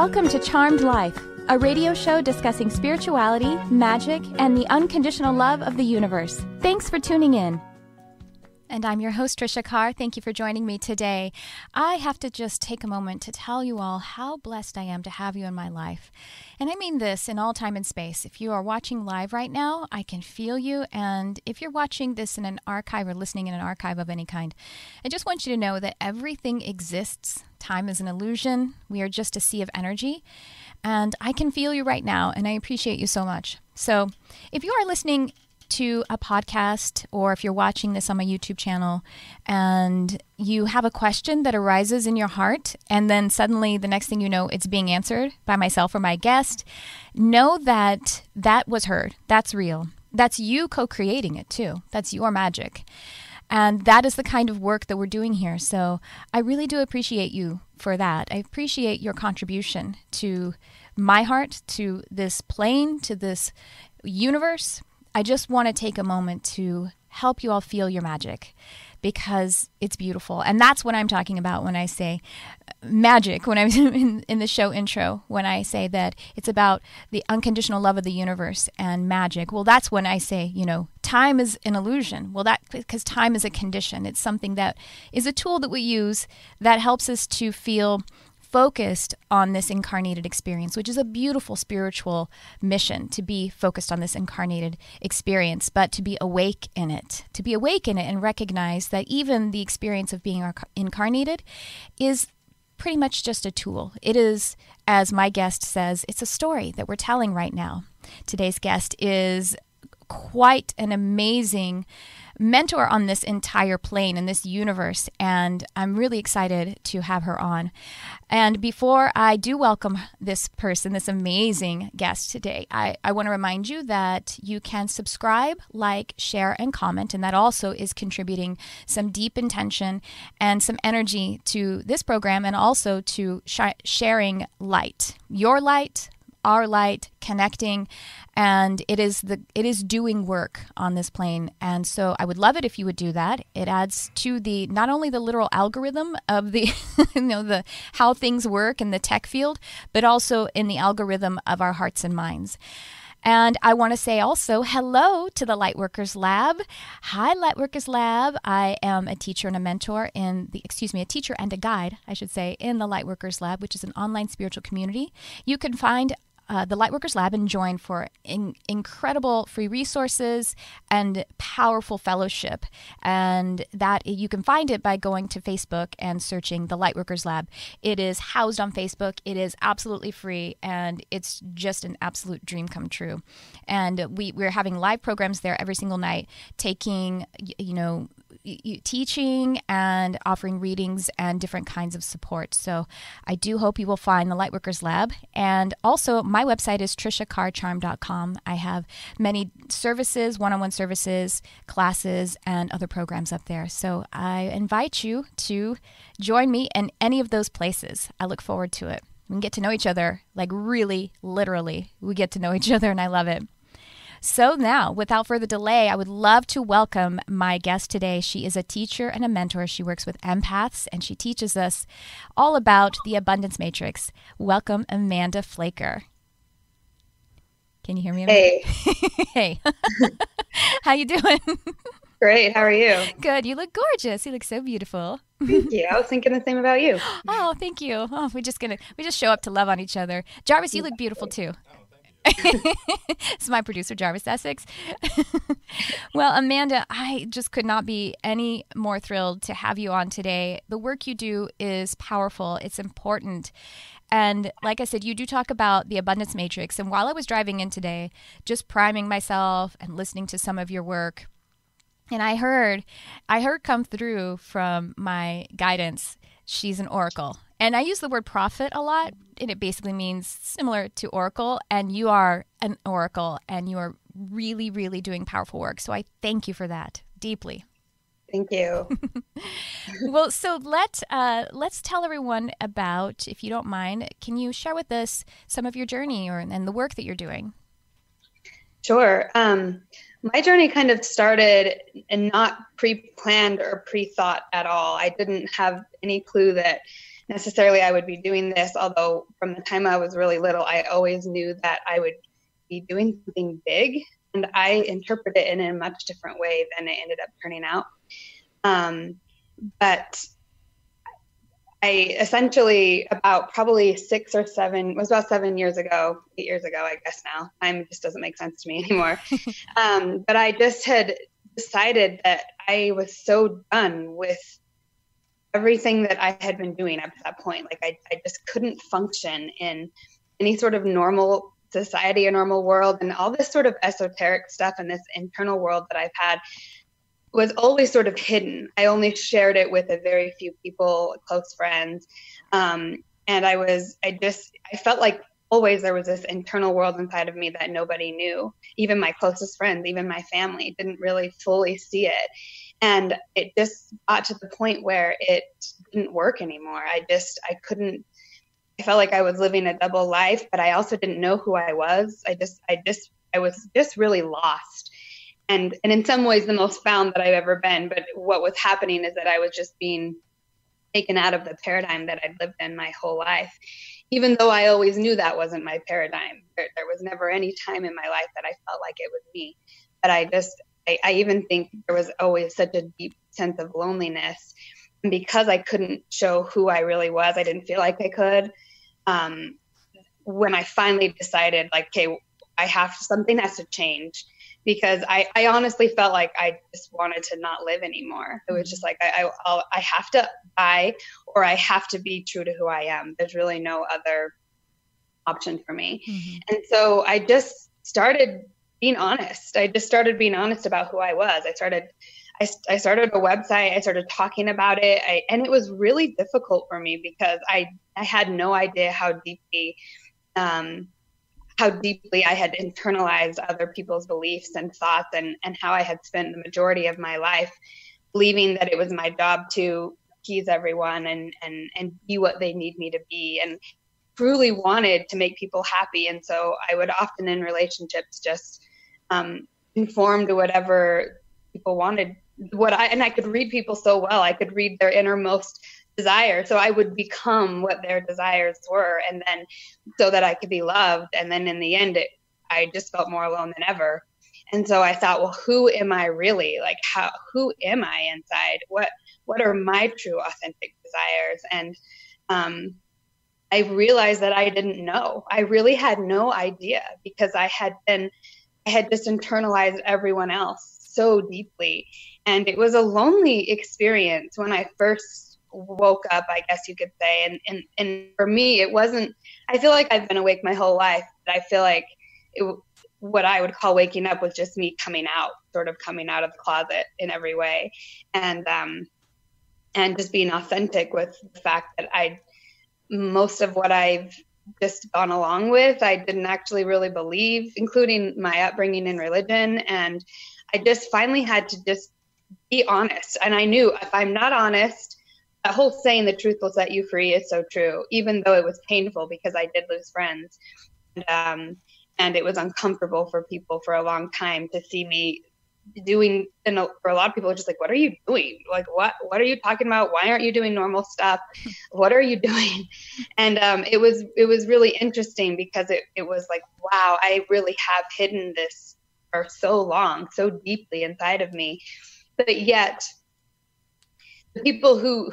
Welcome to Charmed Life, a radio show discussing spirituality, magic, and the unconditional love of the universe. Thanks for tuning in. And I'm your host, Tricia Carr. Thank you for joining me today. I have to just take a moment to tell you all how blessed I am to have you in my life. And I mean this in all time and space. If you are watching live right now, I can feel you. And if you're watching this in an archive or listening in an archive of any kind, I just want you to know that everything exists. Time is an illusion. We are just a sea of energy. And I can feel you right now, and I appreciate you so much. So if you are listening to a podcast, or if you're watching this on my YouTube channel and you have a question that arises in your heart, and then suddenly the next thing you know, it's being answered by myself or my guest, know that that was heard. That's real. That's you co-creating it too. That's your magic. And that is the kind of work that we're doing here. So I really do appreciate you for that. I appreciate your contribution to my heart, to this plane, to this universe. I just want to take a moment to help you all feel your magic, because it's beautiful. And that's what I'm talking about when I say magic, when I'm in the show intro, when I say that it's about the unconditional love of the universe and magic. Well, that's when I say, time is an illusion. Well, because time is a condition. It's something that is a tool that we use that helps us to feel focused on this incarnated experience, which is a beautiful spiritual mission, to be focused on this incarnated experience, but to be awake in it, and recognize that even the experience of being incarnated is pretty much just a tool. It is, as my guest says, it's a story that we're telling right now. Today's guest is quite an amazing mentor on this entire plane in this universe, and I'm really excited to have her on. And before I do welcome this person, this amazing guest today, I want to remind you that you can subscribe, like, share, and comment, and that also is contributing some deep intention and some energy to this program, and also to sharing light, your light, our light, connecting, and it is doing work on this plane. And so I would love it if you would do that. It adds to the not only the literal algorithm of the the how things work in the tech field, but also in the algorithm of our hearts and minds. And I want to say also hello to the Lightworkers Lab. Hi, Lightworkers Lab. I am a teacher and a mentor a teacher and a guide, I should say, in the Lightworkers Lab, which is an online spiritual community. You can find the Lightworkers Lab and join for incredible free resources and powerful fellowship. And that you can find it by going to Facebook and searching the Lightworkers Lab. It is housed on Facebook. It is absolutely free, and it's just an absolute dream come true. And we're having live programs there every single night, taking, teaching and offering readings and different kinds of support. So I do hope you will find the Lightworkers Lab. And also my website is triciacarcharm.com. I have many services, one-on-one services, classes, and other programs up there. So I invite you to join me in any of those places. I look forward to it. We can get to know each other, like really, literally, we get to know each other, and I love it. So now, without further delay, I would love to welcome my guest today. She is a teacher and a mentor. She works with empaths, and she teaches us all about the abundance matrix. Welcome, Amanda Flaker. Can you hear me? Hey. Hey. How you doing? Great. How are you? Good. You look gorgeous. You look so beautiful. Thank you. I was thinking the same about you. Oh, thank you. Oh, we just show up to love on each other. Jarvis, you look beautiful too. It's my producer, Jarvis Essex. Well, Amanda, I just could not be any more thrilled to have you on today. The work you do is powerful. It's important. And like I said, you do talk about the abundance matrix. And while I was driving in today, just priming myself and listening to some of your work, and I heard come through from my guidance, she's an oracle. And I use the word prophet a lot, and it basically means similar to oracle. And you are an oracle, and you are really, really doing powerful work. So I thank you for that deeply. Thank you. Well, so let's tell everyone about, if you don't mind, can you share with us some of your journey and the work that you're doing? Sure. My journey kind of started and not pre-planned or pre-thought at all. I didn't have any clue that necessarily I would be doing this, although from the time I was really little, I always knew that I would be doing something big, and I interpret it in a much different way than it ended up turning out. But I essentially, about probably 6 or 7, it was about 7 years ago, 8 years ago, I guess now. Time just doesn't make sense to me anymore. But I just had decided that I was so done with everything that I had been doing up to that point. Like I just couldn't function in any sort of normal society or normal world, and all this sort of esoteric stuff and this internal world that I've had was always sort of hidden. I only shared it with a very few people, close friends. And I felt like always there was this internal world inside of me that nobody knew. Even my closest friends, even my family didn't really fully see it. And it just got to the point where it didn't work anymore. I felt like I was living a double life, but I also didn't know who I was. I was just really lost. And in some ways the most found that I've ever been. But what was happening is that I was just being taken out of the paradigm that I'd lived in my whole life, even though I always knew that wasn't my paradigm. There was never any time in my life that I felt like it was me. But I even think there was always such a deep sense of loneliness. And because I couldn't show who I really was, I didn't feel like I could. When I finally decided, like, okay, something has to change. Because I honestly felt like I just wanted to not live anymore. It was just like, I have to die, or I have to be true to who I am. There's really no other option for me. Mm-hmm. And so I just started being honest. I just started being honest about who I was. I started a website. I started talking about it. And it was really difficult for me because I had no idea how deeply I had internalized other people's beliefs and thoughts, and how I had spent the majority of my life believing that it was my job to appease everyone and be what they need me to be, and truly wanted to make people happy. And so I would often in relationships just conform to whatever people wanted. And I could read people so well. I could read their innermost desire. So I would become what their desires were, and then so that I could be loved. And then in the end, I just felt more alone than ever. And so I thought, well, who am I really? Like, who am I inside? What are my true authentic desires? And I realized that I didn't know. I really had no idea, because I had just internalized everyone else so deeply. And it was a lonely experience when I first woke up, I guess you could say. And for me, it wasn't, I feel like I've been awake my whole life, but I feel like what I would call waking up was just me coming out of the closet in every way. And just being authentic with the fact that most of what I've just gone along with, I didn't actually really believe, including my upbringing in religion. And I just finally had to just be honest. And I knew if I'm not honest, that whole saying, the truth will set you free, is so true, even though it was painful because I did lose friends. And it was uncomfortable for people for a long time to see me doing, and for a lot of people, it's just like, what are you doing? Like, what are you talking about? Why aren't you doing normal stuff? What are you doing? And it was really interesting because it was like, wow, I really have hidden this for so long, so deeply inside of me. But yet the people who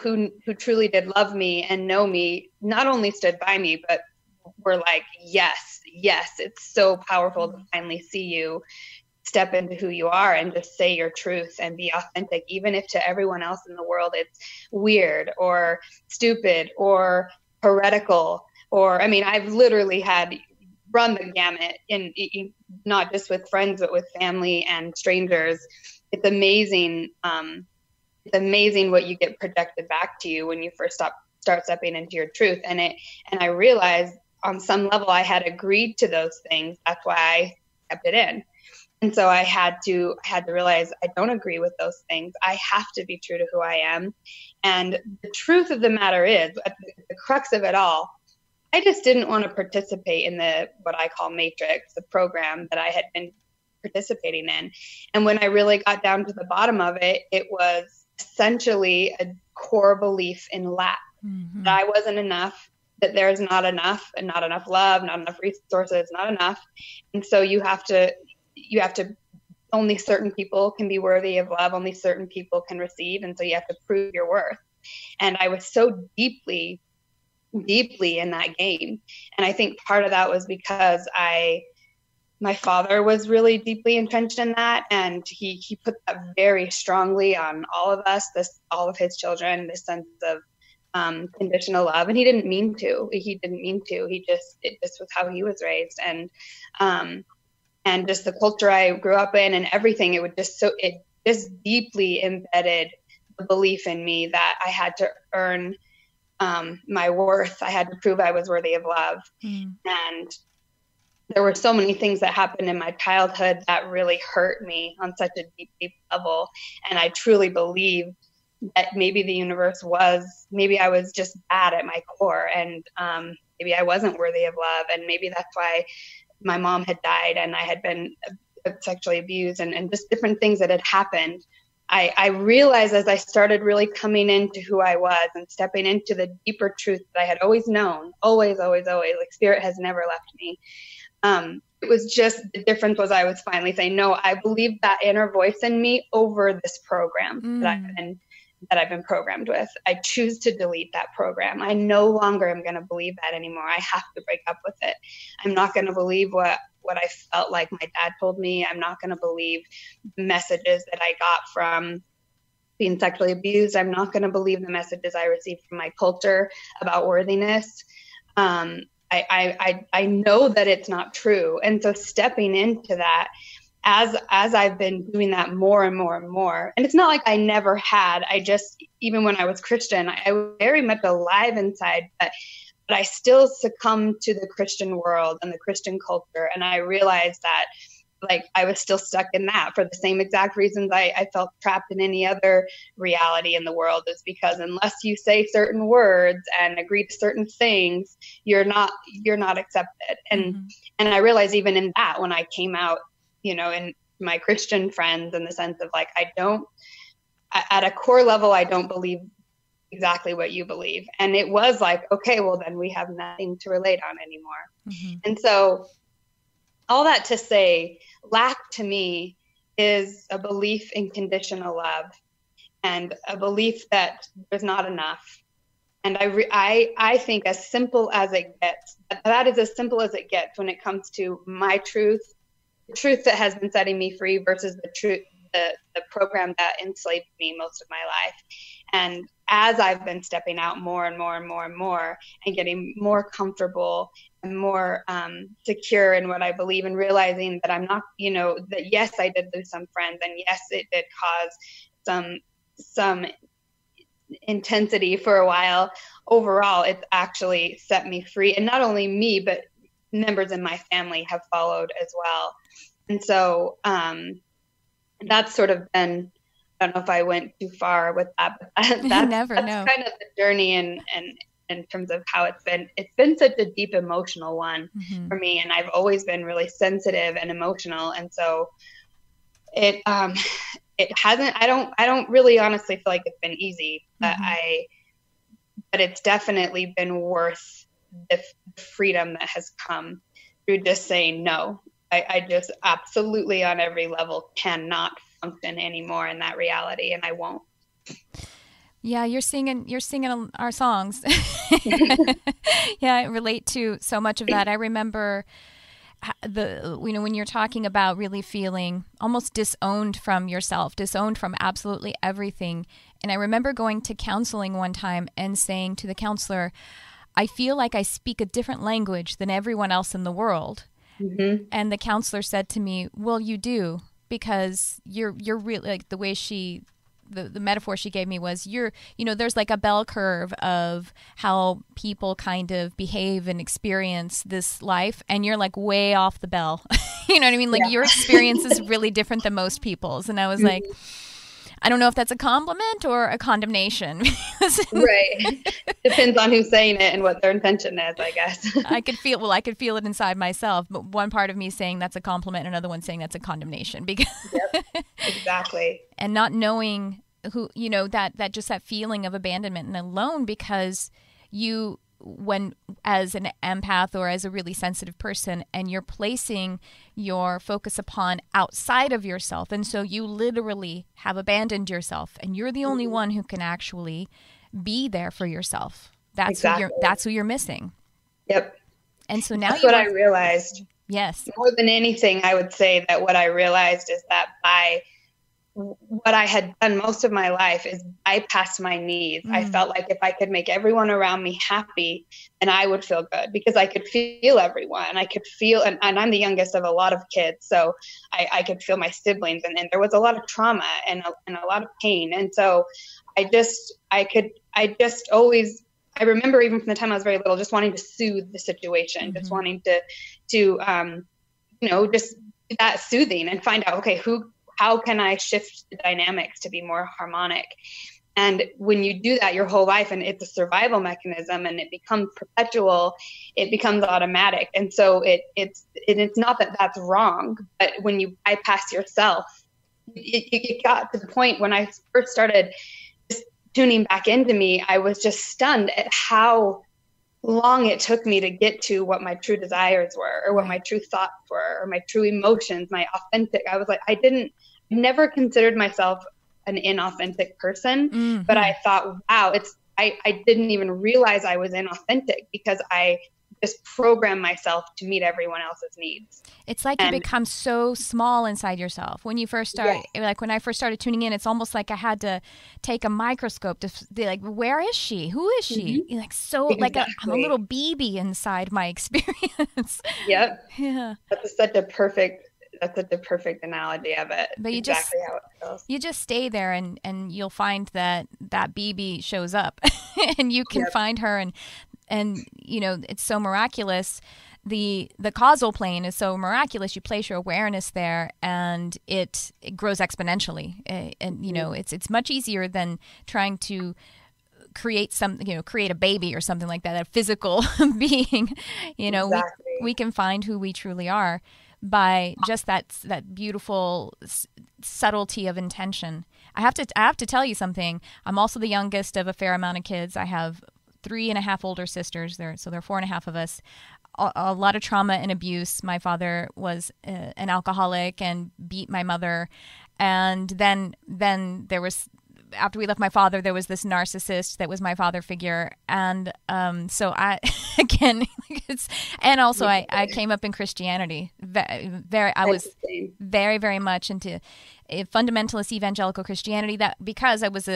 truly did love me and know me not only stood by me, but were like, yes, it's so powerful to finally see you step into who you are and just say your truth and be authentic, even if to everyone else in the world it's weird or stupid or heretical. Or, I mean, I've literally had run the gamut in not just with friends, but with family and strangers. It's amazing. It's amazing what you get projected back to you when you first start stepping into your truth. And I realized on some level I had agreed to those things. That's why I kept it in. And so I had to realize I don't agree with those things. I have to be true to who I am. And the truth of the matter is, at the crux of it all, I just didn't want to participate in what I call Matrix, the program that I had been participating in. And when I really got down to the bottom of it, it was essentially a core belief in lack. Mm-hmm. that I wasn't enough, that there's not enough, and not enough love, not enough resources, not enough. And so you have to, only certain people can be worthy of love. Only certain people can receive. And so you have to prove your worth. And I was so deeply in that game. And I think part of that was because my father was really deeply entrenched in that. And he put that very strongly on all of us, all of his children, this sense of conditional love. And he didn't mean to. It just was how he was raised. And just the culture I grew up in and everything, it just deeply embedded the belief in me that I had to earn my worth. I had to prove I was worthy of love. And there were so many things that happened in my childhood that really hurt me on such a deep, deep level. And I truly believed that maybe maybe I was just bad at my core, and maybe I wasn't worthy of love. And maybe that's why my mom had died and I had been sexually abused, and just different things that had happened. I realized as I started really coming into who I was and stepping into the deeper truth that I had always known, always, like spirit has never left me. It was just, the difference was I was finally saying, no, I believe that inner voice in me over this program that I've been programmed with. I choose to delete that program. I no longer am going to believe that anymore. I have to break up with it. I'm not going to believe what I felt like my dad told me. I'm not going to believe the messages that I got from being sexually abused. I'm not going to believe the messages I received from my culture about worthiness. I know that it's not true. And so stepping into that, as I've been doing that more and more and more, and it's not like I never had, even when I was Christian, I was very much alive inside, but I still succumbed to the Christian world and the Christian culture. And I realized that like I was still stuck in that for the same exact reasons I felt trapped in any other reality in the world, is because unless you say certain words and agree to certain things, you're not accepted. And I realized even in that, when I came out, in my Christian friends, in the sense of like, at a core level, I don't believe exactly what you believe. And it was like, okay, well then we have nothing to relate on anymore. And so all that to say, lack to me is a belief in conditional love and a belief that there's not enough. And I think as simple as it gets, that is as simple as it gets when it comes to my truth, the truth that has been setting me free versus the truth, the program that enslaved me most of my life. And as I've been stepping out more and more and more and more and getting more comfortable and more secure in what I believe, and realizing that I'm not, that yes, I did lose some friends, and yes, it did cause some intensity for a while. Overall, it's actually set me free. And not only me, but members in my family have followed as well. And so that's sort of been, I don't know if I went too far with that, but that's kind of the journey and in terms of how it's been such a deep emotional one for me. And I've always been really sensitive and emotional. And so it hasn't, I don't really honestly feel like it's been easy, but it's definitely been worth the freedom that has come through just saying no. I just absolutely on every level cannot function anymore in that reality, and I won't. Yeah, you're singing our songs. Yeah, I relate to so much of that. I remember when you're talking about really feeling almost disowned from yourself, disowned from absolutely everything. And I remember going to counseling one time and saying to the counselor, I feel like I speak a different language than everyone else in the world. And the counselor said to me, well, you do, because you're really, like, the way the metaphor she gave me was, there's like a bell curve of how people kind of behave and experience this life, and you're like way off the bell. You know what I mean? Like your experience is really different than most people's. And I was like, I don't know if that's a compliment or a condemnation. Right. Depends on who's saying it and what their intention is, I guess. I could feel it inside myself, but one part of me saying that's a compliment and another one saying that's a condemnation. Because Yep, exactly. And not knowing who, you know, that just that feeling of abandonment and alone, because when as an empath or as a really sensitive person, and you're placing your focus upon outside of yourself, and so you literally have abandoned yourself, and you're the only one who can actually be there for yourself. That's who you're missing. Yep. And so now that's what I realized. Yes. More than anything, I would say that what I realized is that by what I had done most of my life is bypass my needs. I felt like if I could make everyone around me happy, then I would feel good, because I could feel everyone. I could feel, and I'm the youngest of a lot of kids, so I could feel my siblings, and there was a lot of trauma and a lot of pain. And so I remember even from the time I was very little, just wanting to soothe the situation, just wanting to just that soothing and find out, okay, how can I shift the dynamics to be more harmonic? And when you do that your whole life, and it's a survival mechanism, and it becomes perpetual, it becomes automatic. And so it's not that that's wrong, but when you bypass yourself, it got to the point when I first started just tuning back into me, I was just stunned at how long it took me to get to what my true desires were, or what my true thoughts were, or my true emotions, my authentic. I was like, never considered myself an inauthentic person, but I thought, wow, I didn't even realize I was inauthentic, because I just program myself to meet everyone else's needs. It's like you become so small inside yourself. When you first start, like when I first started tuning in, it's almost like I had to take a microscope to be like, where is she? Who is she? Like, so exactly. I'm a little BB inside my experience. Yep. Yeah. That's such a perfect analogy of it. But how it feels. You just stay there, and you'll find that BB shows up and you can find her, and you know, it's so miraculous. The causal plane is so miraculous. You place your awareness there, and it grows exponentially. And you know, it's much easier than trying to create a baby or something like that, a physical being. You know, exactly. we can find who we truly are by just that beautiful subtlety of intention. I have to tell you something. I'm also the youngest of a fair amount of kids. I have 3.5 older sisters. There are 4.5 of us. A lot of trauma and abuse. My father was an alcoholic and beat my mother, and then there was, after we left my father, there was this narcissist that was my father figure. And so I, again, I came up in Christianity. I was very, very much into fundamentalist evangelical Christianity, that because I was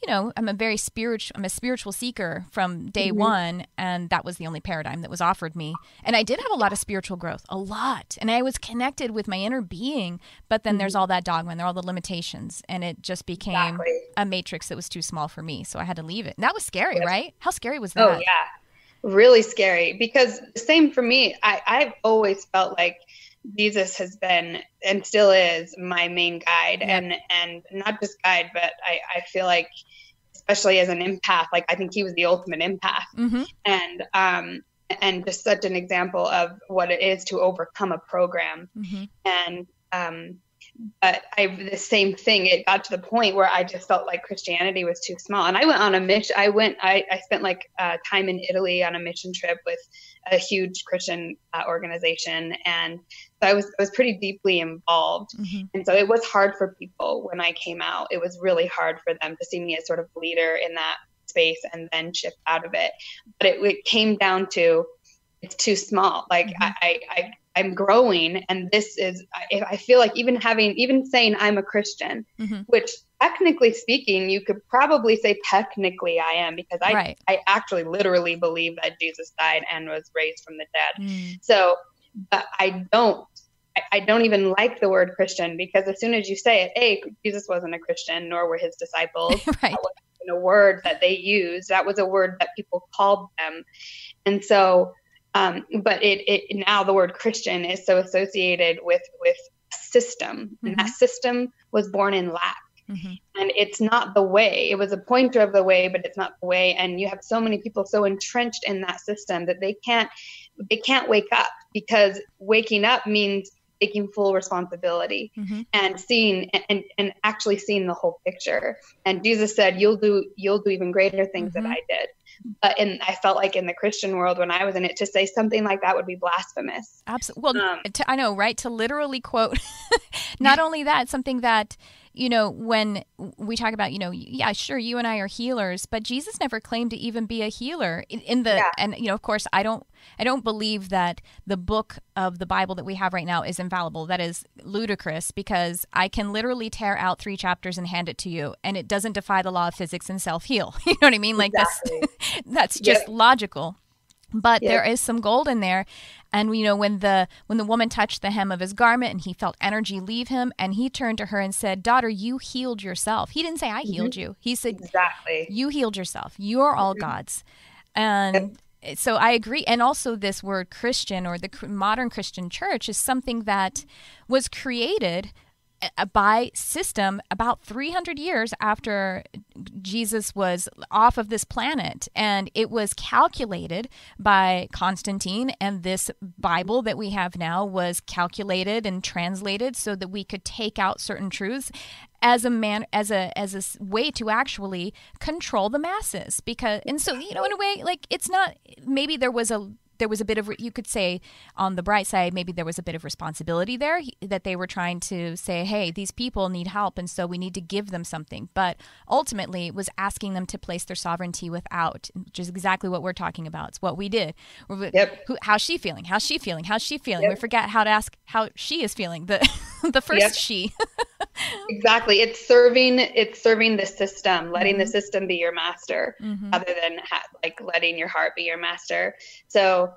I'm a spiritual seeker from day one, and that was the only paradigm that was offered me. And I did have a lot of spiritual growth, a lot. And I was connected with my inner being, but then there's all that dogma and there are all the limitations, and it just became a matrix that was too small for me. So I had to leave it. And that was scary, right? How scary was that? Oh, yeah. Really scary, because same for me. I've always felt like Jesus has been and still is my main guide, and not just guide, but I feel like, especially as an empath, like I think he was the ultimate empath, and just such an example of what it is to overcome a program. But the same thing, it got to the point where I just felt like Christianity was too small. And I went on a mission. I spent time in Italy on a mission trip with a huge Christian organization. And so I was pretty deeply involved. And so it was hard for people when I came out. It was really hard for them to see me as sort of leader in that space and then shift out of it. But it came down to, it's too small. Like I'm growing, and this is, I feel like even saying I'm a Christian, which technically speaking, you could probably say technically I am, because I actually literally believe that Jesus died and was raised from the dead. So, but I don't even like the word Christian, because as soon as you say it, Jesus wasn't a Christian, nor were his disciples. That wasn't a word that they used. That was a word that people called them. And so, but it now the word Christian is so associated with system, and that system was born in lack. And it's not the way. It was a pointer of the way, but it's not the way. And you have so many people so entrenched in that system that they can't wake up, because waking up means taking full responsibility and seeing and actually seeing the whole picture. And Jesus said, you'll do even greater things than I did. But I felt like in the Christian world, when I was in it, to say something like that would be blasphemous. Absolutely. Well, I know, right? To literally quote, not only that, something that, when we talk about, yeah, sure, you and I are healers, but Jesus never claimed to even be a healer and, of course, I don't believe that the book of the Bible that we have right now is infallible. That is ludicrous, because I can literally tear out 3 chapters and hand it to you, and it doesn't defy the law of physics and self-heal. You know what I mean? Like that's just logical. But there is some gold in there. And when the woman touched the hem of his garment and he felt energy leave him, and he turned to her and said, "Daughter, you healed yourself." He didn't say, "I healed you." He said, "Exactly. You healed yourself. You are all God's." And so I agree. And also this word Christian, or the modern Christian church, is something that was created by system about 300 years after Jesus was off of this planet. And it was calculated by Constantine, and this Bible that we have now was calculated and translated so that we could take out certain truths as a way to actually control the masses. And so in a way, like, it's not, maybe there was a bit of, you could say on the bright side, maybe there was a bit of responsibility there, that they were trying to say, hey, these people need help, and so we need to give them something. But ultimately, it was asking them to place their sovereignty without, which is exactly what we're talking about. It's what we did. How's she feeling? How's she feeling? How's she feeling? We forget how to ask how she is feeling. The first she. Exactly. It's serving the system, letting the system be your master, rather than letting your heart be your master. So,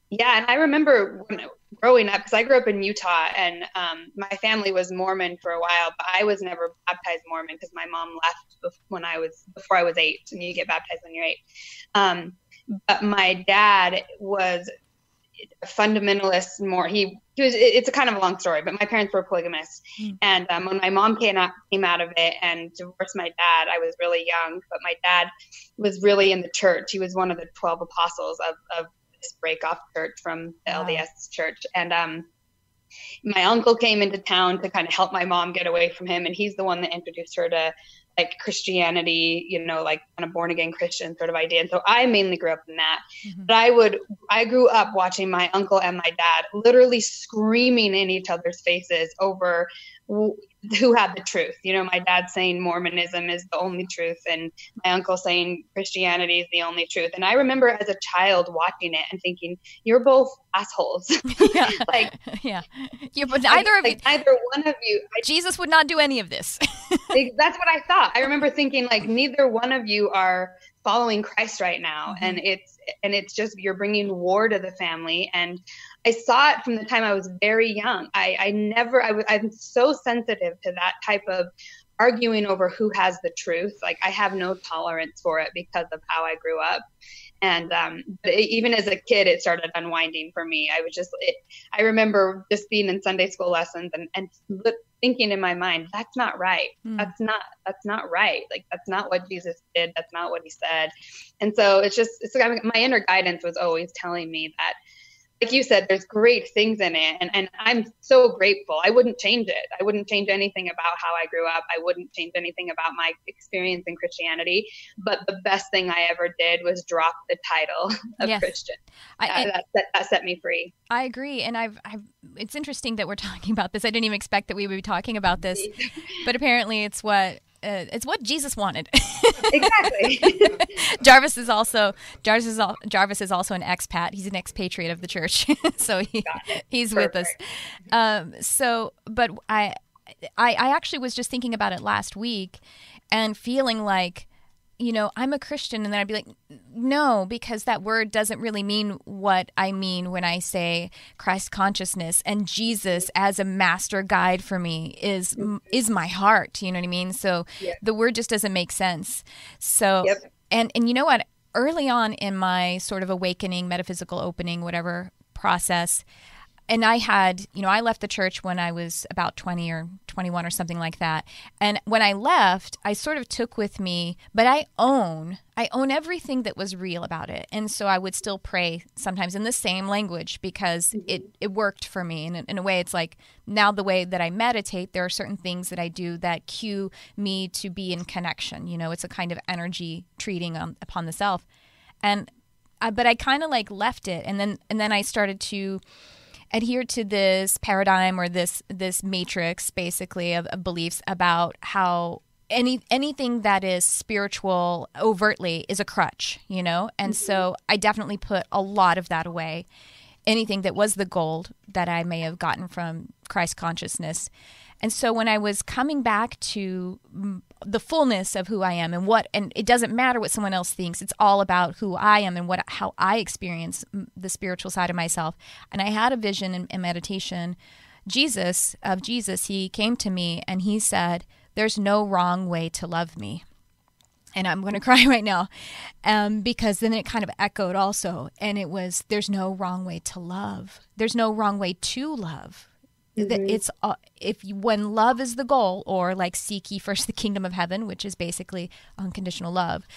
yeah. And I remember growing up, because I grew up in Utah, and my family was Mormon for a while, but I was never baptized Mormon because my mom left before I was 8, and you get baptized when you're 8. But my dad was a fundamentalist more. It's a kind of a long story, but my parents were polygamists. And when my mom came out of it and divorced my dad, I was really young, but my dad was really in the church. He was one of the 12 apostles of this break-off church from the LDS church. And my uncle came into town to kind of help my mom get away from him, and he's the one that introduced her to Christianity, kind of born again Christian sort of idea. And so I mainly grew up in that. But I grew up watching my uncle and my dad literally screaming in each other's faces over who had the truth. My dad saying Mormonism is the only truth, and my uncle saying Christianity is the only truth. And I remember as a child watching it and thinking, you're both assholes. But neither one of you. Jesus would not do any of this. That's what I thought. I remember thinking, neither one of you are following Christ right now. And it's just, you're bringing war to the family. And I saw it from the time I was very young. I'm so sensitive to that type of arguing over who has the truth. I have no tolerance for it because of how I grew up. And even as a kid, it started unwinding for me. I remember just being in Sunday school lessons and thinking in my mind, that's not right. That's not right. That's not what Jesus did. That's not what he said. And so my inner guidance was always telling me that, like you said, there's great things in it. And I'm so grateful. I wouldn't change it. I wouldn't change anything about how I grew up. I wouldn't change anything about my experience in Christianity. But the best thing I ever did was drop the title of Christian. That set me free. I agree. And it's interesting that we're talking about this. I didn't even expect that we would be talking about this. But apparently it's what Jesus wanted. Exactly. Jarvis is also an expat. He's an expatriate of the church, so he's with us. But I actually was just thinking about it last week, and feeling like, I'm a Christian, and then I'd be like, no, because that word doesn't really mean what I mean when I say Christ consciousness, and Jesus as a master guide for me is my heart. You know what I mean? So the word just doesn't make sense. So, and you know what? Early on in my sort of awakening, metaphysical opening, whatever process, And I had, I left the church when I was about 20 or 21 or something like that. And when I left, I sort of took with me, but I own everything that was real about it. And so I would still pray sometimes in the same language because it worked for me. And in a way, it's like now the way that I meditate, there are certain things that I do that cue me to be in connection. It's a kind of energy treating upon the self. But I kind of like left it. And then I started to adhere to this paradigm or this matrix basically of beliefs about how anything that is spiritual overtly is a crutch, and so I definitely put a lot of that away. Anything that was the gold that I may have gotten from Christ consciousness. And so when I was coming back to the fullness of who I am and it doesn't matter what someone else thinks, it's all about who I am and how I experience the spiritual side of myself. And I had a vision in meditation, Jesus, he came to me and he said, "There's no wrong way to love me." And I'm going to cry right now because then it kind of echoed also. And it was, there's no wrong way to love. There's no wrong way to love. Mm-hmm. It's when love is the goal, or like seek ye first the kingdom of heaven, which is basically unconditional love,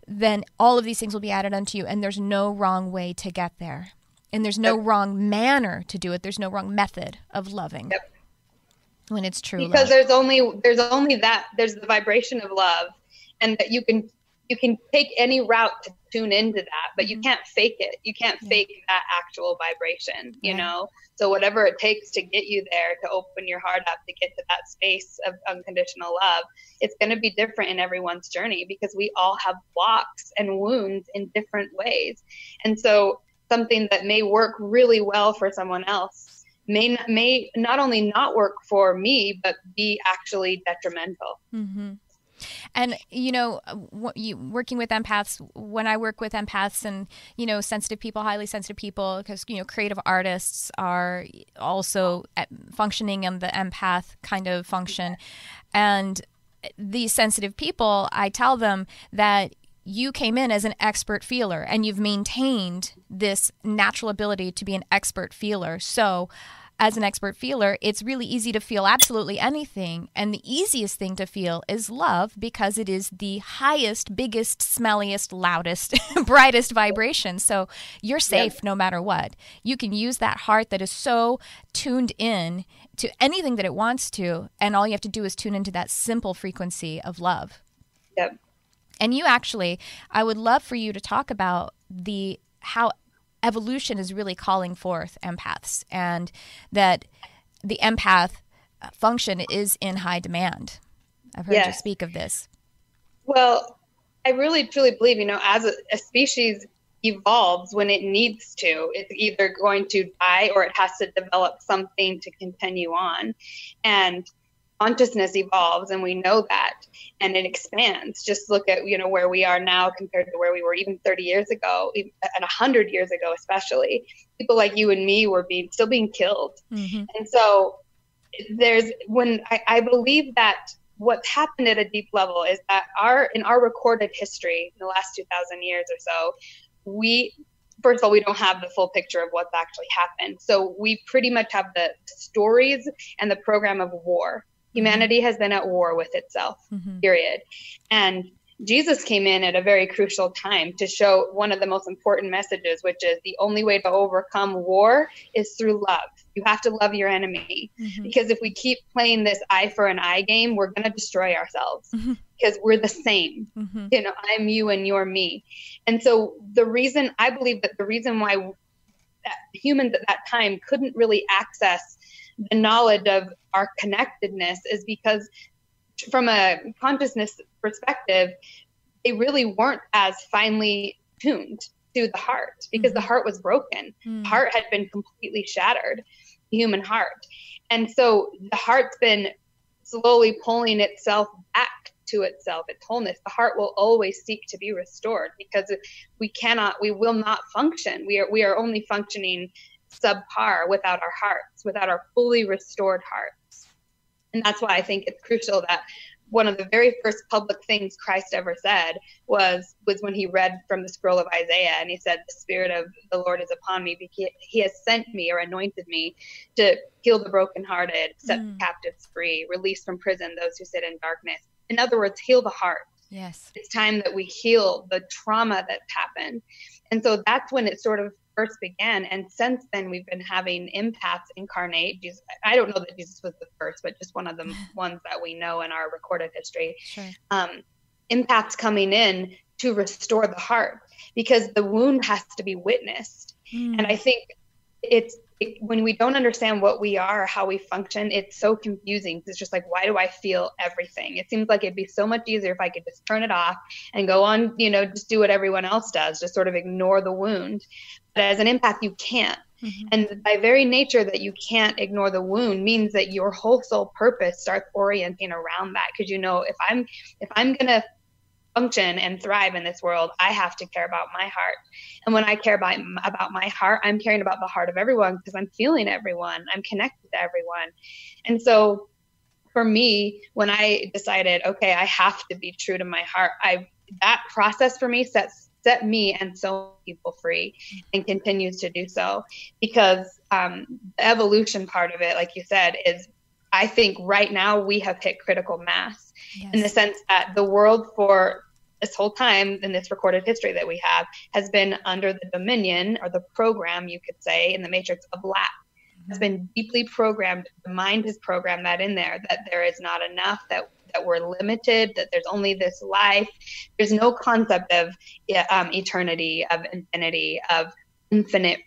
then all of these things will be added unto you. And there's no wrong way to get there. And there's no wrong manner to do it. There's no wrong method of loving. Yep. When it's true love. Because there's only there's the vibration of love. And that you can take any route to tune into that, but you can't fake it. You can't fake that actual vibration, you know? So whatever it takes to get you there, to open your heart up, to get to that space of unconditional love, it's going to be different in everyone's journey because we all have blocks and wounds in different ways. And so something that may work really well for someone else may not only not work for me, but be actually detrimental. Mm-hmm. And, working with empaths, when I work with empaths and, sensitive people, highly sensitive people, because, creative artists are also functioning in the empath kind of function. And these sensitive people, I tell them that you came in as an expert feeler and you've maintained this natural ability to be an expert feeler. So as an expert feeler, it's really easy to feel absolutely anything. And the easiest thing to feel is love because it is the highest, biggest, smelliest, loudest, brightest vibration. So you're safe no matter what. You can use that heart that is so tuned in to anything that it wants to. And all you have to do is tune into that simple frequency of love. Yep. And you actually, I would love for you to talk about how evolution is really calling forth empaths, and that the empath function is in high demand. I've heard you speak of this. Well, I really truly believe, as a species evolves when it needs to, it's either going to die or it has to develop something to continue on. And consciousness evolves, and we know that, and it expands. Just look at, where we are now compared to where we were even 30 years ago, and 100 years ago, especially. People like you and me were still being killed. Mm-hmm. And so I believe that what's happened at a deep level is that in our recorded history in the last 2,000 years or so, first of all, we don't have the full picture of what's actually happened. So we pretty much have the stories and the program of war. Humanity has been at war with itself, period. And Jesus came in at a very crucial time to show one of the most important messages, which is the only way to overcome war is through love. You have to love your enemy, because if we keep playing this eye for an eye game, we're going to destroy ourselves because we're the same. I'm you and you're me. And so I believe that the reason why humans at that time couldn't really access the knowledge of our connectedness is because from a consciousness perspective, they really weren't as finely tuned to the heart because the heart was broken. The heart had been completely shattered, the human heart. And so the heart's been slowly pulling itself back to itself, its wholeness. The heart will always seek to be restored because we will not function. We are only functioning subpar without our hearts, without our fully restored hearts. And that's why I think it's crucial that one of the very first public things Christ ever said was when he read from the scroll of Isaiah, and he said, the Spirit of the Lord is upon me because he has sent me or anointed me to heal the brokenhearted, set the captives free, release from prison those who sit in darkness. In other words, heal the heart. Yes. It's time that we heal the trauma that's happened. And so that's when it sort of first began. And since then, we've been having empaths incarnate. Jesus, I don't know that Jesus was the first, but just one of the ones that we know in our recorded history. Sure. Empaths coming in to restore the heart, because the wound has to be witnessed. And I think when we don't understand what we are, how we function, it's so confusing. It's just like, why do I feel everything? It seems like it'd be so much easier if I could just turn it off and go on, just do what everyone else does, just sort of ignore the wound. But as an empath, you can't. And by very nature that you can't ignore the wound means that your whole soul purpose starts orienting around that. Because if I'm going to function and thrive in this world, I have to care about my heart. And when I care about my heart, I'm caring about the heart of everyone, because I'm feeling everyone. I'm connected to everyone. And so for me, when I decided, okay, I have to be true to my heart, that process for me set me and so many people free, and continues to do so, because the evolution part of it, like you said, is I think right now we have hit critical mass. Yes. In the sense that the world for this whole time in this recorded history that we have has been under the dominion, or the program, you could say, in the matrix of lack. Has been deeply programmed. The mind has programmed that in there, that there is not enough, that we're limited, that there's only this life. There's no concept of eternity, of infinity, of infinite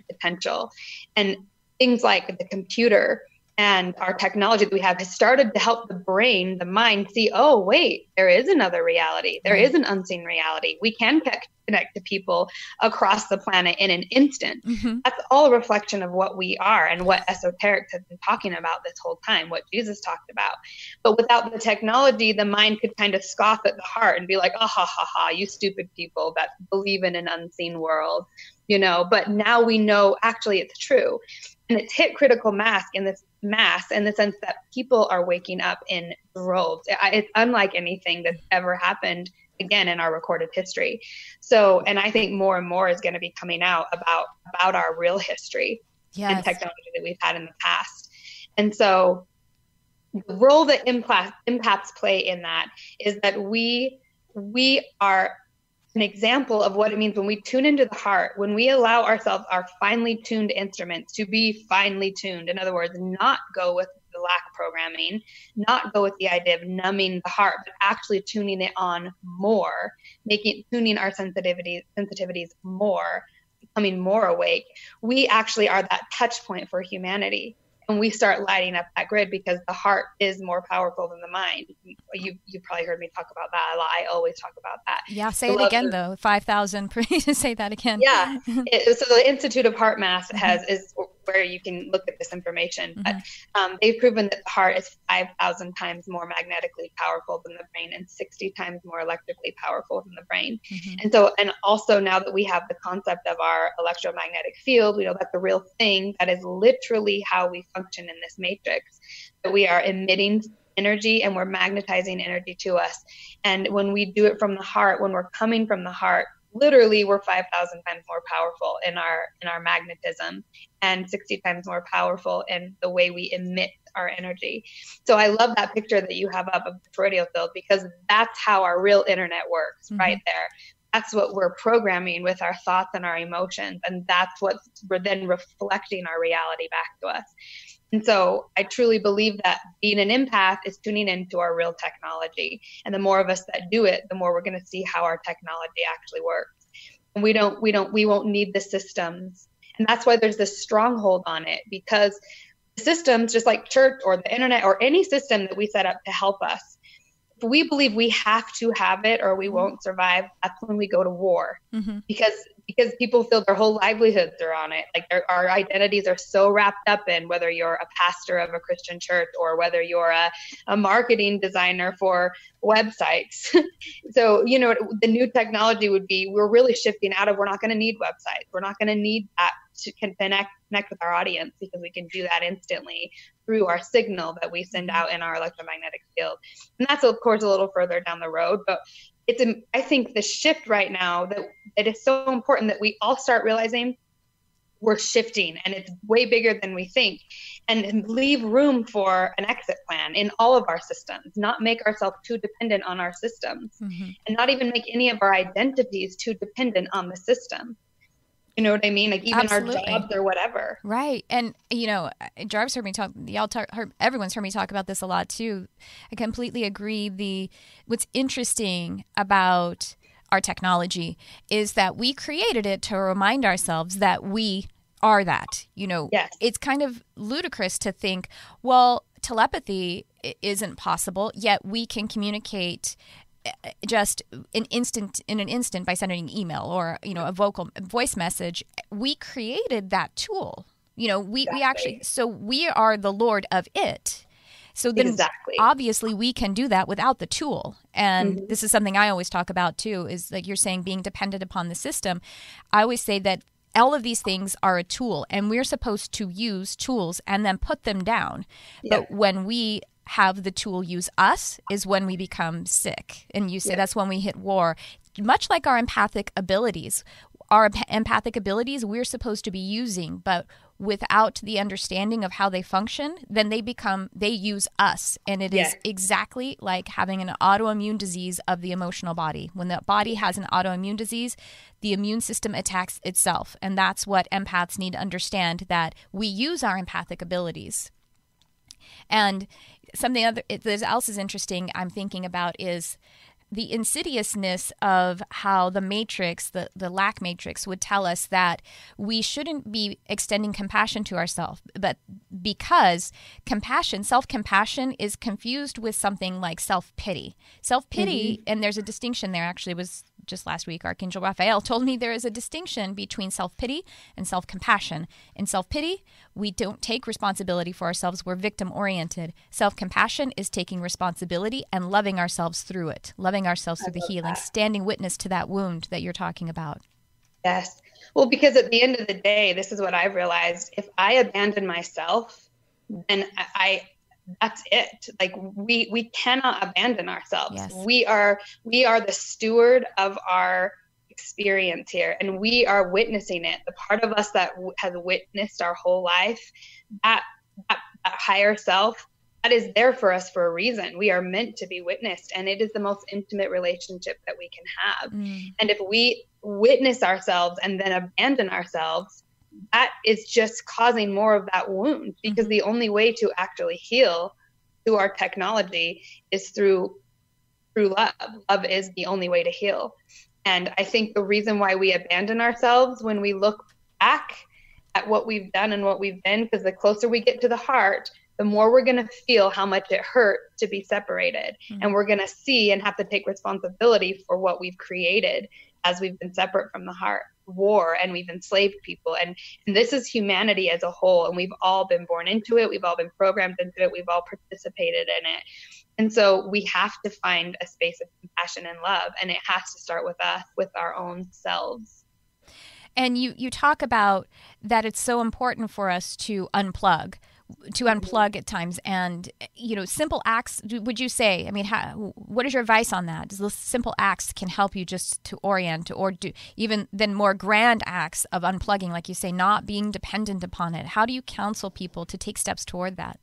potential. And things like the computer and our technology that we have has started to help the brain, the mind, see, oh, wait, there is another reality. There is an unseen reality. We can connect to people across the planet in an instant. That's all a reflection of what we are and what esoterics have been talking about this whole time, what Jesus talked about. But without the technology, the mind could kind of scoff at the heart and be like, oh, ha, ha, ha, you stupid people that believe in an unseen world, But now we know actually it's true. And it's hit critical mass in the sense that people are waking up in droves. It's unlike anything that's ever happened again in our recorded history. So, and I think more and more is going to be coming out about our real history and technology that we've had in the past. And so the role that empaths play in that is that we are an example of what it means when we tune into the heart, when we allow ourselves, our finely tuned instruments, to be finely tuned. In other words, not go with the lack programming, not go with the idea of numbing the heart, but actually tuning it on more, tuning our sensitivities more, becoming more awake. We actually are that touch point for humanity. And we start lighting up that grid, because the heart is more powerful than the mind. You probably heard me talk about that a lot. I always talk about that. Yeah, say it again though. 5,000. Please say that again. Yeah. So the Institute of Heart Mass is where you can look at this information. But they've proven that the heart is 5,000 times more magnetically powerful than the brain, and 60 times more electrically powerful than the brain. And so, and also now that we have the concept of our electromagnetic field, we know that's the real thing. That is literally how we function in this matrix, that we are emitting energy and we're magnetizing energy to us. And when we do it from the heart, when we're coming from the heart, literally we're 5,000 times more powerful in our magnetism, and 60 times more powerful in the way we emit our energy. So I love that picture that you have up of the toroidal field, because that's how our real internet works, right there. That's what we're programming with our thoughts and our emotions. And that's what we're then reflecting our reality back to us. And so I truly believe that being an empath is tuning into our real technology. And the more of us that do it, the more we're going to see how our technology actually works. And we won't need the systems. And that's why there's this stronghold on it, because the systems, just like church or the internet or any system that we set up to help us, if we believe we have to have it or we won't survive, that's when we go to war. Because people feel their whole livelihoods are on it. Like our identities are so wrapped up in whether you're a pastor of a Christian church or whether you're a marketing designer for websites. So, the new technology would be, we're really shifting out of, we're not going to need websites. We're not going to need that can connect with our audience, because we can do that instantly through our signal that we send out in our electromagnetic field. And that's, of course, a little further down the road, but I think the shift right now, that it is so important that we all start realizing we're shifting, and it's way bigger than we think, and leave room for an exit plan in all of our systems, not make ourselves too dependent on our systems, and not even make any of our identities too dependent on the system. You know what I mean? Like even Absolutely. Our jobs or whatever. Right. And, Jarvis heard me talk, everyone's heard me talk about this a lot too. I completely agree. What's interesting about our technology is that we created it to remind ourselves that we are that. Yes. It's kind of ludicrous to think, well, telepathy isn't possible, yet we can communicate just in an instant by sending an email or a voice message. We created that tool. We actually, so we are the Lord of it. So then obviously we can do that without the tool. And this is something I always talk about too, is like you're saying, being dependent upon the system. I always say that all of these things are a tool, and we're supposed to use tools and then put them down. Yeah. But when we have the tool use us is when we become sick. And you say that's when we hit war. Much like our empathic abilities. Our empathic abilities we're supposed to be using, but without the understanding of how they function, then they use us. And it is exactly like having an autoimmune disease of the emotional body. When the body has an autoimmune disease, the immune system attacks itself. And that's what empaths need to understand, that we use our empathic abilities. And something else is interesting I'm thinking about is the insidiousness of how the matrix, the lack matrix, would tell us that we shouldn't be extending compassion to ourselves, but because self-compassion is confused with something like self-pity. Self-pity, and there's a distinction there, actually, was just last week, Archangel Raphael told me there is a distinction between self-pity and self-compassion. In self-pity, we don't take responsibility for ourselves. We're victim-oriented. Self-compassion is taking responsibility and loving ourselves through it, loving ourselves through the healing, standing witness to that wound that you're talking about. Yes. Well, because at the end of the day, this is what I've realized. If I abandon myself, then that's it. Like we cannot abandon ourselves. Yes. We are the steward of our experience here, and we are witnessing it. The part of us that has witnessed our whole life, that higher self, that is there for us for a reason. We are meant to be witnessed, and it is the most intimate relationship that we can have. And if we witness ourselves and then abandon ourselves, that is just causing more of that wound, because the only way to actually heal through our technology is through love. Love is the only way to heal. And I think the reason why we abandon ourselves when we look back at what we've done and what we've been, because the closer we get to the heart, the more we're going to feel how much it hurt to be separated. And we're going to see and have to take responsibility for what we've created as we've been separate from the heart. War, and we've enslaved people, and this is humanity as a whole, and we've all been born into it, we've all been programmed into it, we've all participated in it. And so we have to find a space of compassion and love, and it has to start with us, with our own selves. And you talk about that it's so important for us to unplug at times, and simple acts, would you say, what is your advice on that? Does those simple acts can help you just to orient, or do even then more grand acts of unplugging, like you say, not being dependent upon it? How do you counsel people to take steps toward that?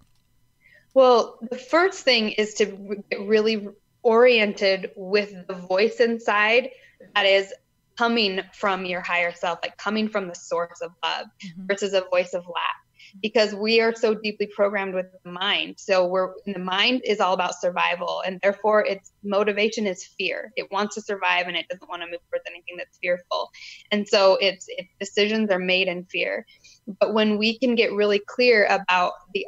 Well, the first thing is to get really oriented with the voice inside that is coming from your higher self, like coming from the source of love, versus a voice of lack. Because we are so deeply programmed with the mind. So the mind is all about survival, and therefore its motivation is fear. It wants to survive, and it doesn't want to move towards anything that's fearful. And so its decisions are made in fear. But when we can get really clear about the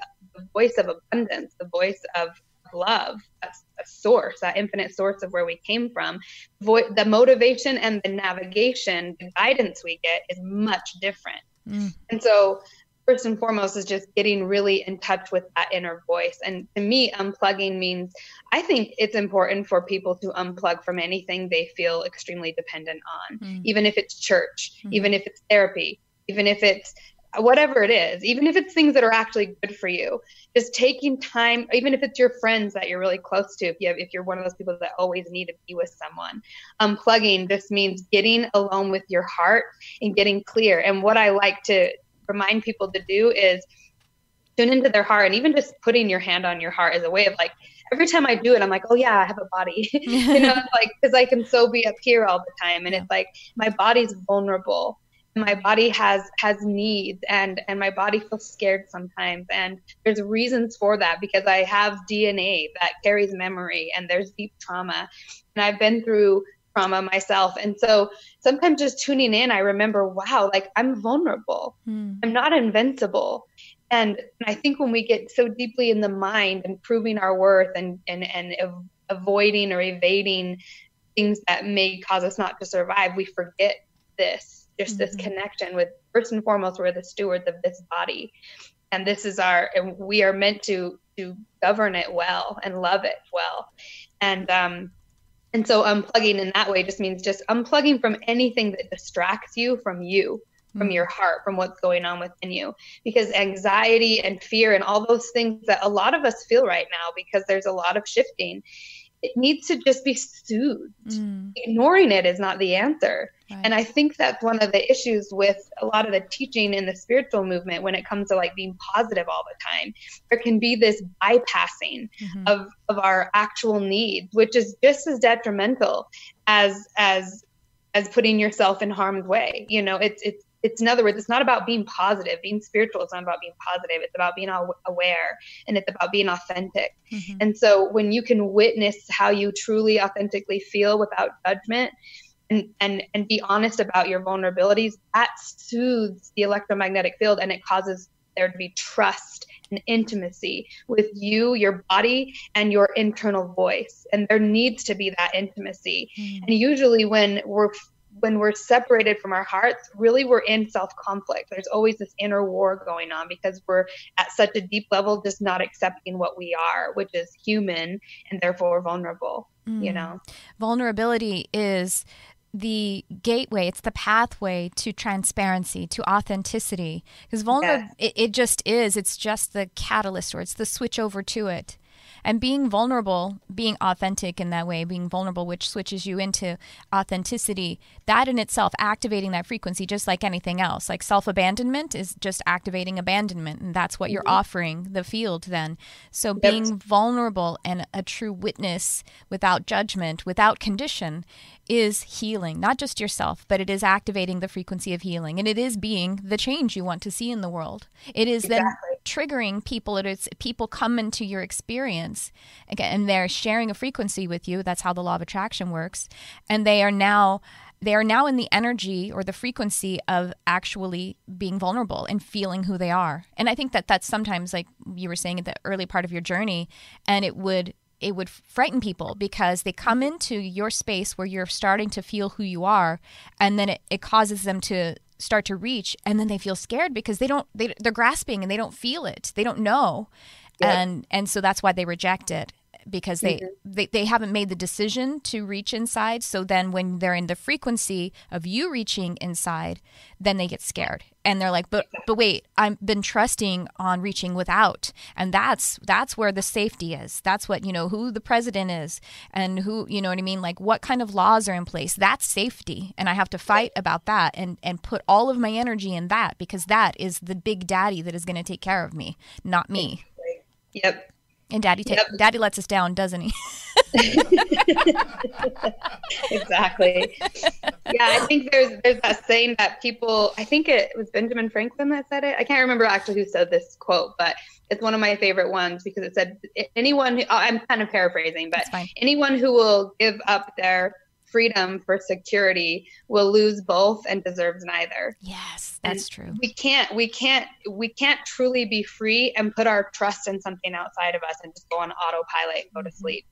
voice of abundance, the voice of love, that's a source, that infinite source of where we came from, the motivation and the navigation, the guidance we get is much different. And so first and foremost is just getting really in touch with that inner voice. And to me, unplugging means, I think it's important for people to unplug from anything they feel extremely dependent on, even if it's church, even if it's therapy, even if it's whatever it is, even if it's things that are actually good for you, just taking time, even if it's your friends that you're really close to, if you're one of those people that always need to be with someone, unplugging just means getting alone with your heart and getting clear. And what I like to remind people to do is tune into their heart, and even just putting your hand on your heart is a way of like, every time I do it, I'm like, oh yeah, I have a body, like, cause I can so be up here all the time. And it's like, my body's vulnerable. My body has needs, and my body feels scared sometimes. And there's reasons for that, because I have DNA that carries memory, and there's deep trauma, and I've been through trauma myself. And so sometimes just tuning in, I remember, wow, like I'm vulnerable. I'm not invincible. And I think when we get so deeply in the mind and proving our worth and avoiding or evading things that may cause us not to survive, we forget this. Just this connection with, first and foremost, we're the stewards of this body, and this is and we are meant to govern it well and love it well. And so unplugging in that way just means just unplugging from anything that distracts you, from your heart, from what's going on within you, because anxiety and fear and all those things that a lot of us feel right now, because there's a lot of shifting, it needs to just be soothed. Ignoring it is not the answer. Right. And I think that's one of the issues with a lot of the teaching in the spiritual movement when it comes to like being positive all the time. There can be this bypassing of our actual needs, which is just as detrimental as putting yourself in harm's way. It's in other words, it's not about being positive. Being spiritual is not about being positive. It's about being aware, and it's about being authentic. And so when you can witness how you truly authentically feel without judgment, and be honest about your vulnerabilities, that soothes the electromagnetic field, and it causes there to be trust and intimacy with you, your body, and your internal voice. And there needs to be that intimacy. And usually when we're separated from our hearts, really we're in self-conflict. There's always this inner war going on, because we're at such a deep level just not accepting what we are, which is human, and therefore vulnerable. Vulnerability is the gateway, it's the pathway to transparency, to authenticity. Because it just is, it's just the catalyst, or it's the switch over to it. And being vulnerable, being authentic in that way, being vulnerable, which switches you into authenticity, that in itself, activating that frequency, just like anything else. Like self-abandonment is just activating abandonment, and that's what you're offering the field then. So being vulnerable and a true witness without judgment, without condition, is healing, not just yourself, but it is activating the frequency of healing. And it is being the change you want to see in the world. It is then triggering people. It is people come into your experience again, and they're sharing a frequency with you. That's how the law of attraction works. And they are now in the energy or the frequency of actually being vulnerable and feeling who they are. And I think that that's sometimes, like you were saying, at the early part of your journey, and it would frighten people, because they come into your space where you're starting to feel who you are, and then it causes them to start to reach, and then they feel scared because they're grasping and they don't feel it. They don't know. And so that's why they reject it, because they haven't made the decision to reach inside. So then when they're in the frequency of you reaching inside, then they get scared. And they're like, but wait, I've been trusting on reaching without. And that's where the safety is. That's what, who the president is, and who, you know what I mean? Like what kind of laws are in place. That's safety. And I have to fight about that and put all of my energy in that, because that is the big daddy that is going to take care of me, not me. Yep. And Daddy lets us down, doesn't he? Exactly. Yeah, I think there's that saying that people, I think it was Benjamin Franklin that said it. I can't remember actually who said this quote, but it's one of my favorite ones, because it said, I'm kind of paraphrasing, but anyone who will give up their freedom for security will lose both and deserves neither. Yes, that's true. We can't truly be free and put our trust in something outside of us and just go on autopilot and go to sleep.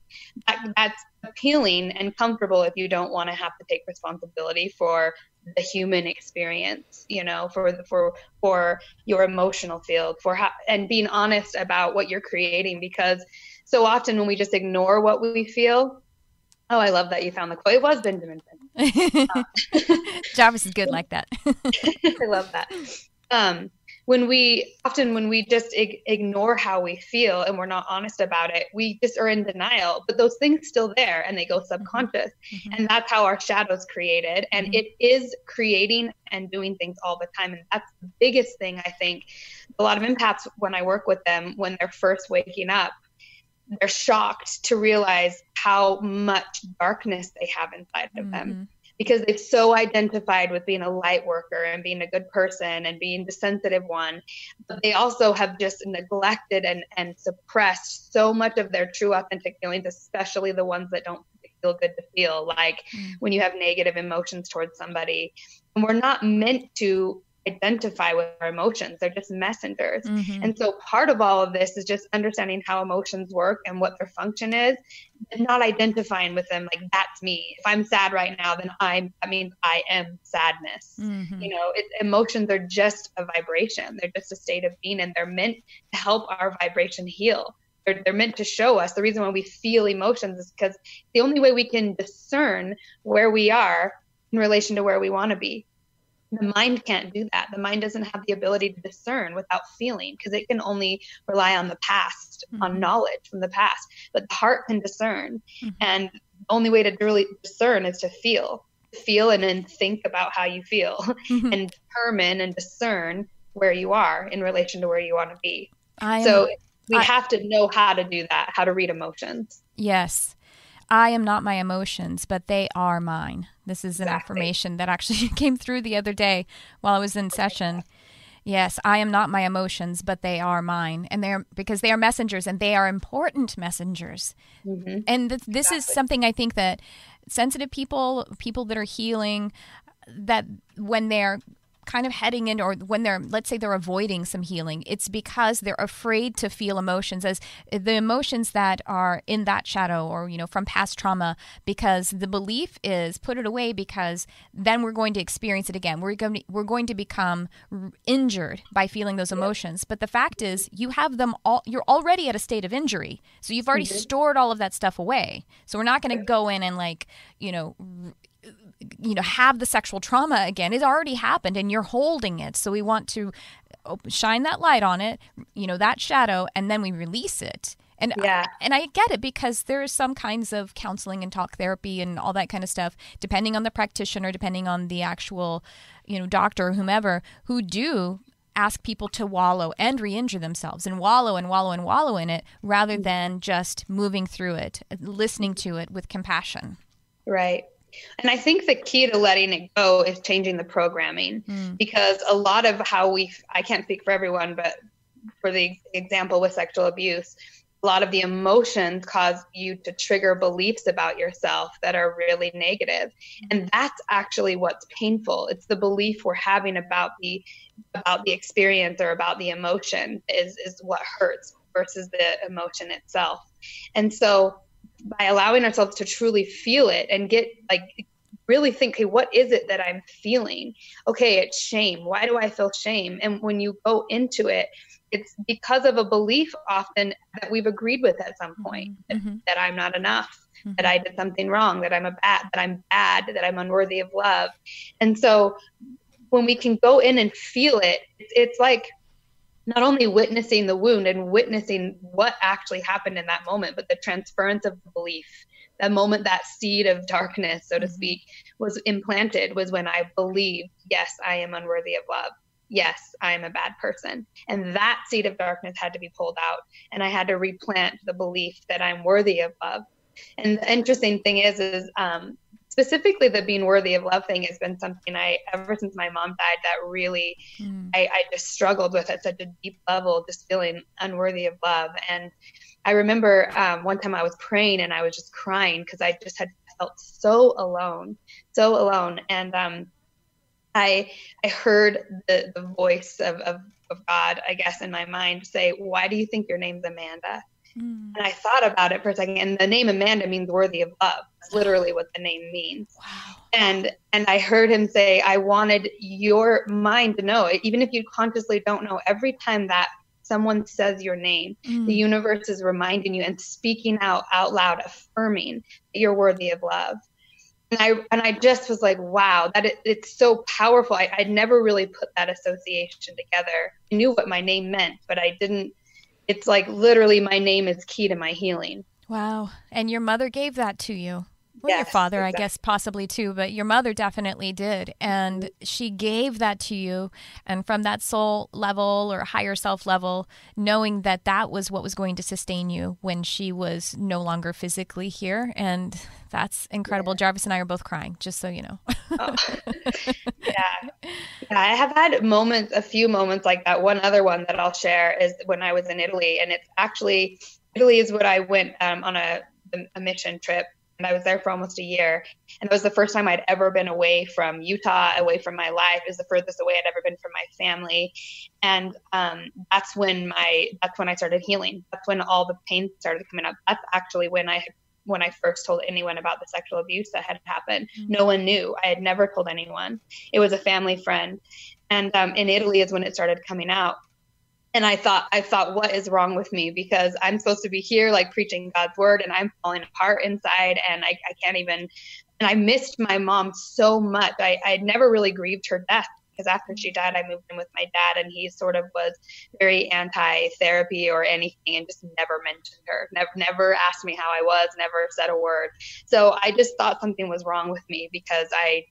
That's appealing and comfortable if you don't want to have to take responsibility for the human experience, for your emotional field, and being honest about what you're creating, because so often when we just ignore what we feel. Oh, I love that you found the quote. It was Benjamin Franklin. Jarvis is good like that. I love that. When we just ignore how we feel and we're not honest about it, we just are in denial, but those things still there and they go subconscious. Mm-hmm. And that's how our shadow's created. And mm-hmm. it is creating and doing things all the time. And that's the biggest thing. I think a lot of empaths, when I work with them, when they're first waking up, they're shocked to realize how much darkness they have inside of mm-hmm. them. Because they've so identified with being a light worker and being a good person and being the sensitive one. But they also have just neglected and suppressed so much of their true authentic feelings, especially the ones that don't feel good to feel, like when you have negative emotions towards somebody. And we're not meant to identify with our emotions. They're just messengers. Mm-hmm. And so part of all of this is just understanding how emotions work and what their function is, and not identifying with them like, that's me. If I'm sad right now, then that means I am sadness. Mm-hmm. Emotions are just a vibration. They're just a state of being, and they're meant to help our vibration heal. They're meant to show us. The reason why we feel emotions is because the only way we can discern where we are in relation to where we want to be. The mind can't do that. The mind doesn't have the ability to discern without feeling, because it can only rely on the past, mm-hmm. on knowledge from the past. But the heart can discern. Mm-hmm. And the only way to really discern is to feel and then think about how you feel mm-hmm. and determine and discern where you are in relation to where you want to be. We have to know how to do that, how to read emotions. Yes. I am not my emotions, but they are mine. This is an affirmation that actually came through the other day while I was in session. Yes, I am not my emotions, but they are mine. And because they are messengers, and they are important messengers. Mm-hmm. And this is something I think that sensitive people that are healing, that when they're kind of heading in, or when let's say they're avoiding some healing, it's because they're afraid to feel emotions, as the emotions that are in that shadow, or from past trauma, because the belief is put it away, because then we're going to experience it again. We're going to become injured by feeling those emotions. But the fact is, you have them all. You're already at a state of injury, so you've already mm-hmm. stored all of that stuff away. So we're not going to go in and have the sexual trauma again. It's already happened and you're holding it. So we want to shine that light on it, that shadow, and then we release it. And I get it, because there are some kinds of counseling and talk therapy and all that kind of stuff, depending on the practitioner, depending on the actual, doctor or whomever, who do ask people to wallow and re-injure themselves and wallow and wallow and wallow in it, rather than just moving through it, listening to it with compassion. Right. And I think the key to letting it go is changing the programming, because a lot of how I can't speak for everyone, but for the example with sexual abuse, a lot of the emotions cause you to trigger beliefs about yourself that are really negative. And that's actually what's painful. It's the belief we're having about the experience or about the emotion is what hurts versus the emotion itself. And so by allowing ourselves to truly feel it and really think, okay, what is it that I'm feeling? Okay, it's shame. Why do I feel shame? And when you go into it, it's because of a belief often that we've agreed with at some point, mm-hmm. that I'm not enough, mm-hmm. that I did something wrong, that I'm bad, that I'm unworthy of love. And so when we can go in and feel it, it's like not only witnessing the wound and witnessing what actually happened in that moment, but the transference of the belief. That moment, that seed of darkness, so to speak, was implanted, was when I believed, yes, I am unworthy of love. Yes, I am a bad person. And that seed of darkness had to be pulled out. And I had to replant the belief that I'm worthy of love. And the interesting thing is specifically the being worthy of love thing has been something ever since my mom died, that really I just struggled with at such a deep level, just feeling unworthy of love. And I remember one time I was praying and I was just crying because I just had felt so alone. And I heard the voice of God, I guess, in my mind say, why do you think your name's Amanda? And I thought about it for a second, and the name Amanda means worthy of love. That's literally what the name means. Wow. And I heard him say, I wanted your mind to know it, even if you consciously don't know. Every time that someone says your name, the universe is reminding you and speaking out loud, affirming that you're worthy of love. And I just was like, wow, it's so powerful. I'd never really put that association together. I knew what my name meant, but I didn't. It's like literally my name is key to my healing. Wow. And your mother gave that to you. Well, Yes, your father, exactly. I guess, possibly too, but your mother definitely did. And she gave that to you. And from that soul level or higher self level, knowing that that was what was going to sustain you when she was no longer physically here. And that's incredible. Yeah. Jarvis and I are both crying, just so you know. Oh. Yeah. I have had moments, a few moments like that. One other one that I'll share is when I was in Italy. And it's actually, Italy is what I went on a mission trip. And I was there for almost a year. And it was the first time I'd ever been away from Utah, away from my life. It was the furthest away I'd ever been from my family. And that's when I started healing. That's when all the pain started coming up. That's actually when I first told anyone about the sexual abuse that had happened. Mm-hmm. No one knew. I had never told anyone. It was a family friend. And in Italy is when it started coming out. And I thought, what is wrong with me? Because I'm supposed to be here, like preaching God's word, and I'm falling apart inside, and I can't even. And I missed my mom so much. I had never really grieved her death, because after she died, I moved in with my dad, and he sort of was very anti-therapy or anything, and just never mentioned her. Never asked me how I was. Never said a word. So I just thought something was wrong with me, because I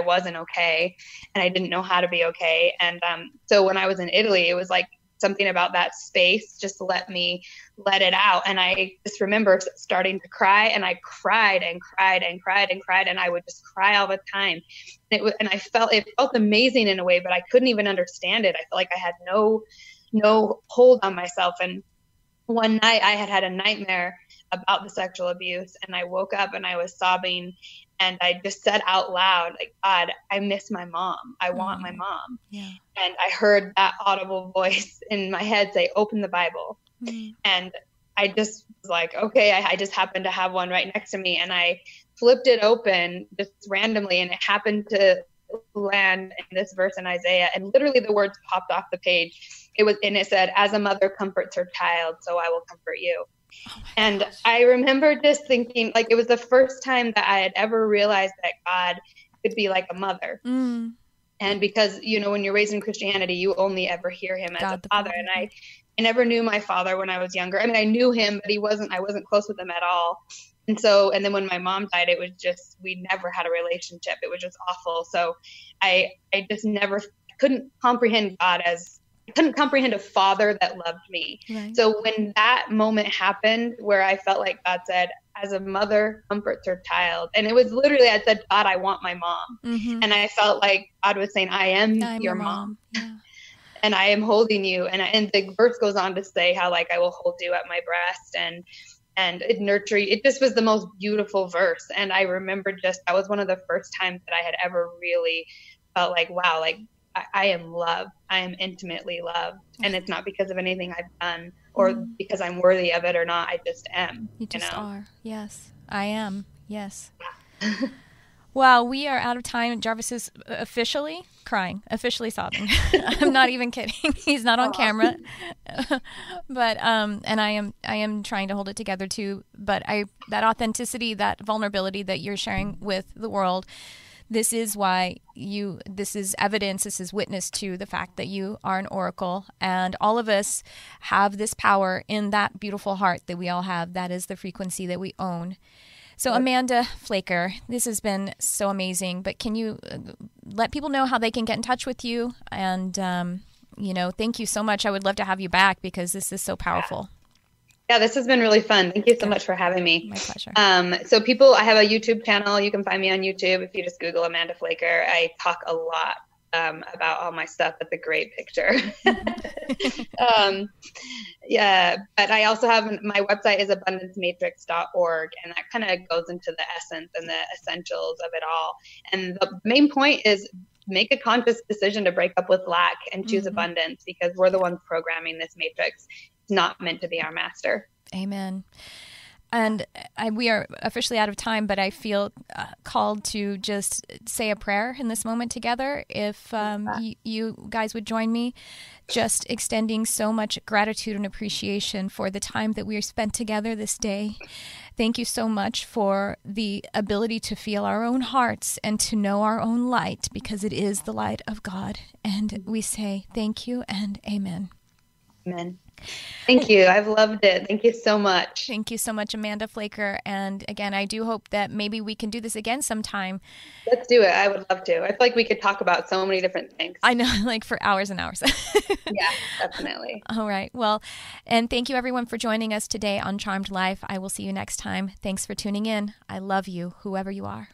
wasn't okay, and I didn't know how to be okay. And so when I was in Italy, it was like something about that space just let it out. And I just remember starting to cry, and I cried and cried and cried and cried, and I would just cry all the time. And it felt amazing in a way, but I couldn't even understand it. I felt like I had no hold on myself. And one night I had a nightmare about the sexual abuse, and I woke up and I was sobbing, and I just said out loud, like, God, I miss my mom. I want my mom. Yeah. And I heard that audible voice in my head say, open the Bible. Mm-hmm. And I just was like, okay, I just happened to have one right next to me. And I flipped it open just randomly, and it happened to land in this verse in Isaiah. And literally the words popped off the page. It said, as a mother comforts her child, so I will comfort you. Oh, and gosh. I remember just thinking, like, it was the first time that I had ever realized that God could be like a mother. Mm. And because, when you're raised in Christianity, you only ever hear him as God, a father. And I never knew my father when I was younger. I mean, I knew him, but I wasn't close with him at all. And then when my mom died, it was just, we never had a relationship. It was just awful. So I just couldn't comprehend God I couldn't comprehend a father that loved me. Right. So when that moment happened where I felt like God said, as a mother comforts her child, and it was literally, I said, God, I want my mom. Mm-hmm. And I felt like God was saying, I am your mom. Yeah. And I am holding you. And the verse goes on to say how, like, I will hold you at my breast and it nurture you. It just was the most beautiful verse. And I remember that was one of the first times that I had ever really felt like, wow, like, I am loved. I am intimately loved. And it's not because of anything I've done or because I'm worthy of it or not. I just am. You just are. Yes, I am. Yes. Well, we are out of time. Jarvis is officially crying, officially sobbing. I'm not even kidding. He's not on camera. But and I am trying to hold it together too. But that authenticity, that vulnerability that you're sharing with the world, this is why this is evidence, this is witness to the fact that you are an oracle, and all of us have this power in that beautiful heart that we all have. That is the frequency that we own. So Amanda Flaker, this has been so amazing, but can you let people know how they can get in touch with you? And, thank you so much. I would love to have you back because this is so powerful. Yeah, this has been really fun. Thank you so much for having me. My pleasure. So I have a YouTube channel. You can find me on YouTube if you just Google Amanda Flaker. I talk a lot about all my stuff. It's a great picture. Yeah, but I also have my website is abundancematrix.org, and that kind of goes into the essence and the essentials of it all. And the main point is make a conscious decision to break up with lack and choose abundance, because we're the ones programming this matrix. Not meant to be our master. Amen. And we are officially out of time, but I feel called to just say a prayer in this moment together. If you guys would join me, just extending so much gratitude and appreciation for the time that we spent together this day. Thank you so much for the ability to feel our own hearts and to know our own light, because it is the light of God. And we say thank you and amen. Amen. Thank you. I've loved it. Thank you so much. Thank you so much, Amanda Flaker. And again, I do hope that maybe we can do this again sometime. Let's do it. I would love to. I feel like we could talk about so many different things. I know, like for hours and hours. Yeah, definitely. All right. Well, and thank you everyone for joining us today on Charmed Life. I will see you next time. Thanks for tuning in. I love you, whoever you are.